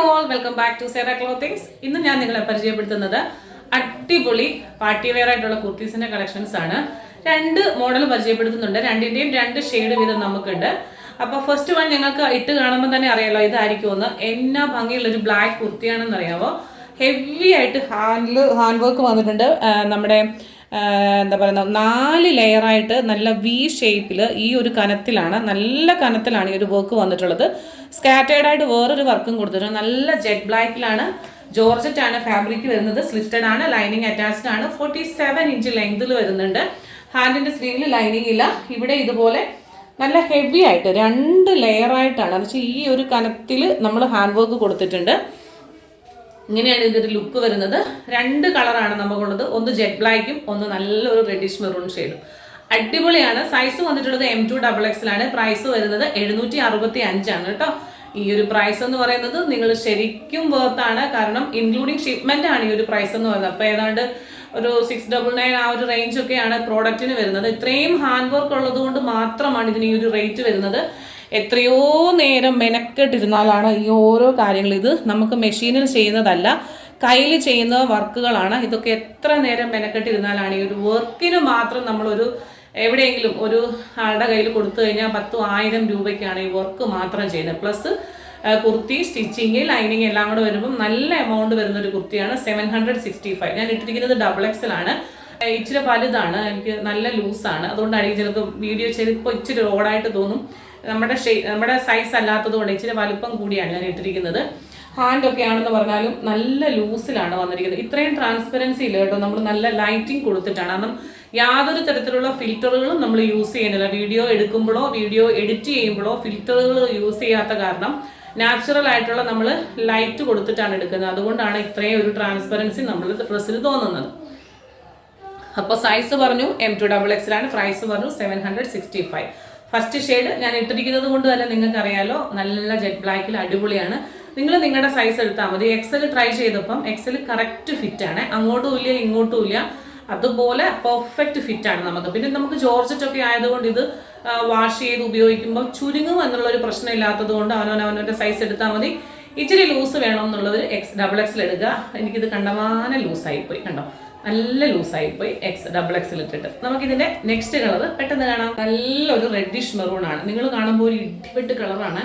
All welcome back to Sera clothings. ഇന്ന് ഞാൻ നിങ്ങളെ പരിചയപ്പെടുത്തുന്നത് അടിപൊളി പാർട്ടി വെയർ ആയിട്ടുള്ള കുർത്തീസിന്റെ കളക്ഷൻസ് ആണ്. രണ്ട് മോഡൽ പരിചയപ്പെടുത്തുന്നുണ്ട്. രണ്ടിന്റെയും രണ്ട് ഷെയ്ഡ് വീതം നമുക്കുണ്ട്. അപ്പോൾ ഫസ്റ്റ് വൺ നിങ്ങൾക്ക് ഇട്ട് കാണുമ്പോൾ തന്നെ അറിയാലോ ഇതായിരിക്കുമെന്ന്. എന്നാ ഭംഗിയുള്ള ഒരു ബ്ലാക്ക് കുർത്തിയാണെന്ന് അറിയാമോ. ഹെവി ആയിട്ട് ഹാൻഡ് വർക്ക് വന്നിട്ടുണ്ട്. നമ്മുടെ എന്താ പറയുക 4 ലെയറായിട്ട് നല്ല വി ഷേപ്പിൽ ഈ ഒരു നല്ല കനത്തിലാണ് ഈ ഒരു വർക്ക് വന്നിട്ടുള്ളത്. സ്കാറ്റേർഡ് ആയിട്ട് വേറൊരു വർക്കും കൊടുത്തിട്ടുണ്ട്. നല്ല ജെറ്റ് ബ്ലാക്കിലാണ്. ജോർജറ്റ് ആണ് ഫാബ്രിക് വരുന്നത്. സ്ലിറ്റഡ് ആണ്. ലൈനിങ് അറ്റാച്ച്ഡ് ആണ്. 47 ഇഞ്ച് ലെങ്തിൽ വരുന്നുണ്ട്. ഹാൻഡിന്റെ സ്ലീവിൽ ലൈനിങ് ഇല്ല. ഇവിടെ ഇതുപോലെ നല്ല ഹെവി ആയിട്ട് 2 ലെയറായിട്ടാണ്. എന്ന് വെച്ചാൽ ഈ ഒരു കനത്തിൽ നമ്മൾ ഹാൻഡ് വർക്ക് കൊടുത്തിട്ടുണ്ട്. ഇങ്ങനെയാണ് ഇതിൻ്റെ ഒരു ലുക്ക് വരുന്നത്. 2 കളറാണ് നമുക്കുള്ളത്. ഒന്ന് ജെറ്റ് ബ്ലാക്കും ഒന്ന് നല്ലൊരു റെഡിഷ് മെറൂൺ ഷെയ്ഡും. അടിപൊളിയാണ്. സൈസ് വന്നിട്ടുള്ളത് M2XXL ആണ്. പ്രൈസ് വരുന്നത് 765 ആണ് കേട്ടോ. ഈ ഒരു പ്രൈസ് എന്ന് പറയുന്നത് നിങ്ങൾ ശരിക്കും വേർത്താണ്. കാരണം ഇൻക്ലൂഡിങ് ഷിപ്മെന്റ് ആണ് ഈ ഒരു പ്രൈസ് എന്ന് പറയുന്നത്. അപ്പോൾ ഏതാണ്ട് ഒരു 699 ആ ഒരു റേഞ്ച് ഒക്കെയാണ് പ്രോഡക്റ്റിന് വരുന്നത്. ഇത്രയും ഹാൻഡ് വർക്ക് ഉള്ളത് കൊണ്ട് മാത്രമാണ് ഇതിന് ഈ ഒരു റേറ്റ് വരുന്നത്. എത്രയോ നേരം മെനക്കെട്ടിരുന്നാലാണ് ഈ ഓരോ കാര്യങ്ങൾ. ഇത് നമുക്ക് മെഷീനിൽ ചെയ്യുന്നതല്ല, കയ്യിൽ ചെയ്യുന്ന വർക്കുകളാണ്. ഇതൊക്കെ എത്ര നേരം മെനക്കെട്ടിരുന്നാലാണ് ഈ ഒരു വർക്കിന് മാത്രം നമ്മളൊരു എവിടെയെങ്കിലും ഒരു ആളുടെ കയ്യിൽ കൊടുത്തു കഴിഞ്ഞാൽ 10,000 രൂപയ്ക്കാണ് ഈ വർക്ക് മാത്രം ചെയ്യുന്നത്. പ്ലസ് കുർത്തി സ്റ്റിച്ചിങ് ലൈനിങ് എല്ലാം കൂടെ വരുമ്പം നല്ല എമൗണ്ട് വരുന്ന ഒരു കുർത്തിയാണ്. 765. ഞാൻ ഇട്ടിരിക്കുന്നത് XXL ആണ്. ഇച്ചിരി വലുതാണ്. എനിക്ക് നല്ല ലൂസാണ്. അതുകൊണ്ടായിരിക്കും ചിലപ്പോൾ വീഡിയോ ചെയ്തിപ്പോൾ ഇച്ചിരി ഓടായിട്ട് തോന്നും. നമ്മുടെ സൈസ് അല്ലാത്തത് കൊണ്ട് ഇച്ചിരി വലുപ്പം കൂടിയാണ് ഞാൻ ഇട്ടിരിക്കുന്നത്. ഹാൻഡൊക്കെ ആണെന്ന് പറഞ്ഞാലും നല്ല ലൂസിലാണ് വന്നിരിക്കുന്നത്. ഇത്രയും ട്രാൻസ്പെറൻസി ഇല്ല കേട്ടോ. നമ്മൾ നല്ല ലൈറ്റിംഗ് കൊടുത്തിട്ടാണ്. കാരണം യാതൊരു തരത്തിലുള്ള ഫിൽറ്ററുകളും നമ്മൾ യൂസ് ചെയ്യുന്നില്ല. വീഡിയോ എടുക്കുമ്പോഴോ വീഡിയോ എഡിറ്റ് ചെയ്യുമ്പോഴോ ഫിൽറ്ററുകൾ യൂസ് ചെയ്യാത്ത കാരണം നാച്ചുറൽ ആയിട്ടുള്ള നമ്മൾ ലൈറ്റ് കൊടുത്തിട്ടാണ് എടുക്കുന്നത്. അതുകൊണ്ടാണ് ഇത്രയും ഒരു ട്രാൻസ്പെറൻസി നമ്മൾ ഡ്രസ്സിൽ തോന്നുന്നത്. അപ്പോൾ സൈസ് പറഞ്ഞു M2XXL ആണ്. പ്രൈസ് പറഞ്ഞു 765. ഫസ്റ്റ് ഷെയ്ഡ് ഞാൻ ഇട്ടിരിക്കുന്നത് കൊണ്ട് തന്നെ നിങ്ങൾക്ക് അറിയാലോ നല്ല ജെറ്റ് ബ്ലാക്കിൽ അടിപൊളിയാണ്. നിങ്ങൾ നിങ്ങളുടെ സൈസ് എടുത്താൽ മതി. XL ട്രൈ ചെയ്തപ്പം XL കറക്റ്റ് ഫിറ്റാണ്. അങ്ങോട്ടും ഇല്ല ഇങ്ങോട്ടും ഇല്ല, അതുപോലെ പെർഫെക്റ്റ് ഫിറ്റാണ് നമുക്ക്. പിന്നെ നമുക്ക് ജോർജറ്റ് ഒക്കെ ആയതുകൊണ്ട് ഇത് വാഷ് ചെയ്ത് ഉപയോഗിക്കുമ്പോൾ ചുരുങ്ങും എന്നുള്ളൊരു പ്രശ്നം ഇല്ലാത്തത് കൊണ്ട് അവനവൻ്റെ സൈസ് എടുത്താൽ മതി. ഇച്ചിരി ലൂസ് വേണം എന്നുള്ളവർ XXL എടുക്കുക. എനിക്കിത് കണ്ടമാനം ലൂസായിപ്പോയി കണ്ടോ, നല്ല ലൂസായിപ്പോയി XXL ഇട്ടിട്ട്. നമുക്കിതിന്റെ നെക്സ്റ്റ് കളർ പെട്ടെന്ന് കാണാം. നല്ലൊരു റെഡിഷ് മെറൂൺ ആണ്. നിങ്ങൾ കാണുമ്പോൾ ഒരു ഇടിവെട്ട് കളറാണ്.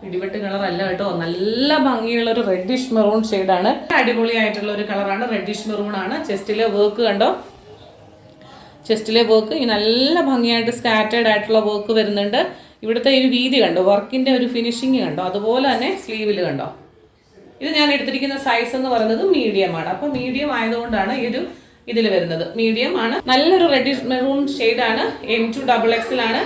ഇടിവെട്ട് കളർ അല്ല കേട്ടോ, നല്ല ഭംഗിയുള്ള ഒരു റെഡിഷ് മെറൂൺ ഷെയ്ഡാണ്. അടിപൊളിയായിട്ടുള്ള ഒരു കളറാണ്. റെഡിഷ് മെറൂൺ ആണ്. ചെസ്റ്റിലെ വർക്ക് കണ്ടോ, ചെസ്റ്റിലെ വർക്ക് ഈ നല്ല ഭംഗിയായിട്ട് സ്കാറ്റേർഡ് ആയിട്ടുള്ള വർക്ക് വരുന്നുണ്ട്. ഇവിടുത്തെ ഒരു വീതി കണ്ടോ, വർക്കിന്റെ ഒരു ഫിനിഷിങ് കണ്ടോ, അതുപോലെ തന്നെ സ്ലീവിൽ കണ്ടോ. ഇത് ഞാൻ എടുത്തിരിക്കുന്ന സൈസ് എന്ന് പറയുന്നത് മീഡിയം ആണ്. അപ്പോൾ മീഡിയം ആയതുകൊണ്ടാണ് ഈ ഒരു ഇതിൽ വരുന്നത്. മീഡിയം ആണ്. നല്ലൊരു റെഡിഷ് മെറൂൺ ഷെയ്ഡാണ്. M2XXL ആണ്.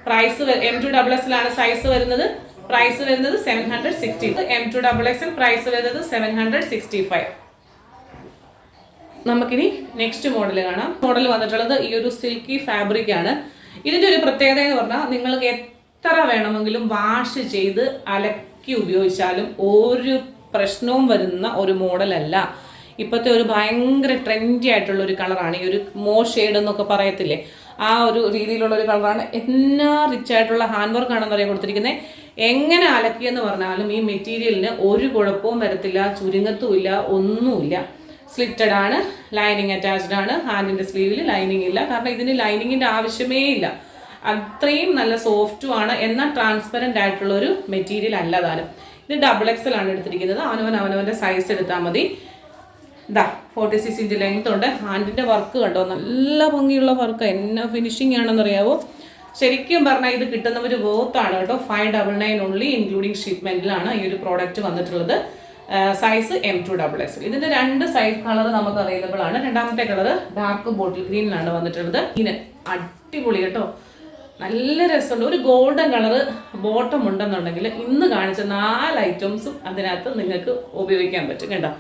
പ്രൈസ് M2XXL ആണ് സൈസ് വരുന്നത്. പ്രൈസ് വരുന്നത് 760. M2XXL പ്രൈസ് വരുന്നത് 765. നമുക്കിനി നെക്സ്റ്റ് മോഡൽ കാണാം. മോഡൽ വന്നിട്ടുള്ളത് ഈ ഒരു സിൽക്കി ഫാബ്രിക് ആണ്. ഇതിന്റെ ഒരു പ്രത്യേകത എന്ന് പറഞ്ഞാൽ നിങ്ങൾക്ക് എത്ര വേണമെങ്കിലും വാഷ് ചെയ്ത് അലക്കി ഉപയോഗിച്ചാലും ഒരു പ്രശ്നവും വരുന്ന ഒരു മോഡലല്ല. ഇപ്പോഴത്തെ ഒരു ഭയങ്കര ട്രെൻഡി ആയിട്ടുള്ള ഒരു കളറാണ് ഈ ഒരു ഷെയ്ഡ് എന്നൊക്കെ പറയത്തില്ലേ, ആ ഒരു രീതിയിലുള്ള ഒരു കളറാണ്. എന്നാ റിച്ച് ആയിട്ടുള്ള ഹാൻഡ് വർക്ക് ആണെന്ന് പറയാൻ കൊടുത്തിരിക്കുന്നത്. എങ്ങനെ അലക്കിയെന്ന് പറഞ്ഞാലും ഈ മെറ്റീരിയലിന് ഒരു കുഴപ്പവും വരത്തില്ല, ചുരുങ്ങത്തുമില്ല, ഒന്നുമില്ല. സ്ലിറ്റഡ് ആണ്. ലൈനിങ് അറ്റാച്ച്ഡ് ആണ്. ഹാൻഡിന്റെ സ്ലീവിൽ ലൈനിങ് ഇല്ല. കാരണം ഇതിന് ലൈനിങ്ങിന്റെ ആവശ്യമേ ഇല്ല. അത്രയും നല്ല സോഫ്റ്റും ആണ്. എന്നാൽ ട്രാൻസ്പെറന്റ് ആയിട്ടുള്ള ഒരു മെറ്റീരിയൽ അല്ല താനും. ഇത് XXL ആണ് എടുത്തിരിക്കുന്നത്. അവനവന്റെ സൈസ് എടുത്താൽ മതി. ഇതാ 46 ഇഞ്ച് ലെങ്ത് ഉണ്ട്. ഹാൻഡിന്റെ വർക്ക് കണ്ടോ, നല്ല ഭംഗിയുള്ള വർക്ക്. എന്നാ ഫിനിഷിംഗ് ആണെന്നറിയാവോ. ശരിക്കും പറഞ്ഞാൽ ഇത് കിട്ടുന്നവർ വേർത്താണ് കേട്ടോ. 599 ഓൺലി ഇൻക്ലൂഡിങ് ഷിപ്മെന്റിലാണ് ഈ ഒരു പ്രോഡക്റ്റ് വന്നിട്ടുള്ളത്. Size M2XXL. ഇതിന്റെ 2 സൈസ് കളർ നമുക്ക് അവൈലബിൾ ആണ്. രണ്ടാമത്തെ കളർ ഡാർക്ക് ബോട്ടിൽ ഗ്രീനിലാണ് വന്നിട്ടുള്ളത്. ഇതിന് അടിപൊളി കേട്ടോ, നല്ല രസമുണ്ട്. ഒരു ഗോൾഡൻ കളർ ബോട്ടം ഉണ്ടെന്നുണ്ടെങ്കിൽ ഇന്ന് കാണിച്ച 4 ഐറ്റംസും അതിനകത്ത് നിങ്ങൾക്ക് ഉപയോഗിക്കാൻ പറ്റും കേട്ടോ.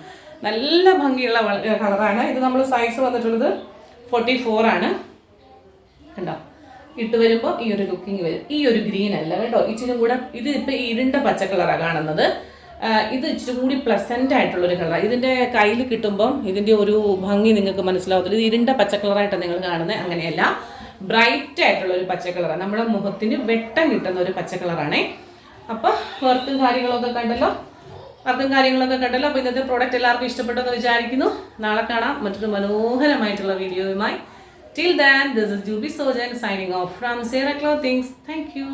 നല്ല ഭംഗിയുള്ള കളറാണ്. ഇത് നമ്മൾ സൈസ് വന്നിട്ടുള്ളത് 44 ആണ് കണ്ടോ. ഇട്ട് വരുമ്പോൾ ഈ ഒരു ലുക്കിങ് വരും. ഈ ഒരു ഗ്രീൻ അല്ല കേട്ടോ, ഇച്ചിരി കൂടെ ഇത് ഇപ്പം ഇരുണ്ട പച്ച കളറാണ് കാണുന്നത്. ഇത് ഇച്ചിരി കൂടി പ്ലസന്റ് ആയിട്ടുള്ളൊരു കളറാണ്. ഇതിൻ്റെ കയ്യിൽ കിട്ടുമ്പം ഇതിൻ്റെ ഒരു ഭംഗി നിങ്ങൾക്ക് മനസ്സിലാവത്തില്ല. ഇത് ഇരുണ്ട പച്ച കളറായിട്ടാണ് നിങ്ങൾ കാണുന്നത്. അങ്ങനെയല്ല, ബ്രൈറ്റ് ആയിട്ടുള്ള ഒരു പച്ച കളറാണ്. നമ്മുടെ മുഖത്തിന് വെട്ടം കിട്ടുന്ന ഒരു പച്ച കളറാണേ. അപ്പോൾ വർക്കും കാര്യങ്ങളൊക്കെ കണ്ടല്ലോ. വർക്കും കാര്യങ്ങളൊക്കെ കണ്ടല്ലോ. അപ്പോൾ ഇന്നത്തെ പ്രോഡക്റ്റ് എല്ലാവർക്കും ഇഷ്ടപ്പെട്ടെന്ന് വിചാരിക്കുന്നു. നാളെ കാണാം മറ്റൊരു മനോഹരമായിട്ടുള്ള വീഡിയോയുമായി. Till then, this is Juby Sojan signing off from Sarah Clothings. Thank you.